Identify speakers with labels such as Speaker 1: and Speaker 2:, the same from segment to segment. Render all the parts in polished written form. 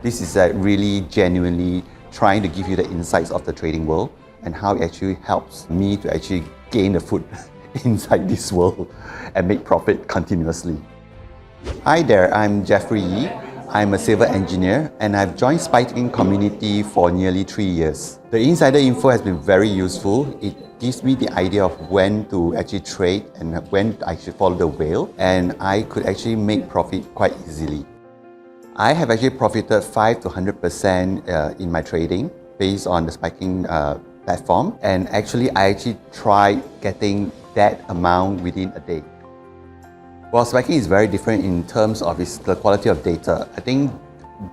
Speaker 1: This is really genuinely trying to give you the insights of the trading world and how it actually helps me to actually gain the foot inside this world and make profit continuously. Hi there, I'm Jeffrey Yee. I'm a civil engineer and I've joined Spiking community for nearly 3 years. The insider info has been very useful. It gives me the idea of when to actually trade and when I should follow the whale, and I could actually make profit quite easily. I have actually profited 5 to 100% in my trading based on the Spiking platform, and actually I tried getting that amount within a day. Well, Spiking is very different in terms of the quality of data. I think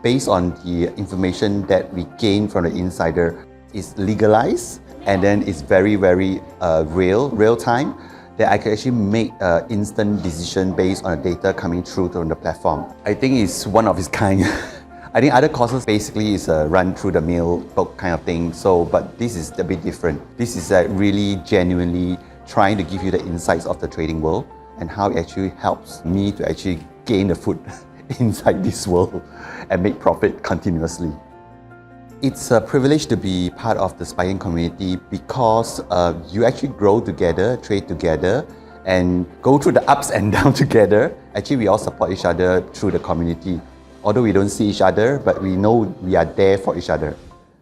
Speaker 1: based on the information that we gain from the insider, it's legalized and then it's very real time, that I can actually make an instant decision based on the data coming through from the platform. I think it's one of its kind. I think other courses basically is a run through the mill book kind of thing. But this is a bit different. This is really genuinely trying to give you the insights of the trading world and how it actually helps me to actually gain the foot inside this world and make profit continuously. It's a privilege to be part of the Spiking community because you actually grow together, trade together, and go through the ups and downs together. Actually, we all support each other through the community. Although we don't see each other, but we know we are there for each other.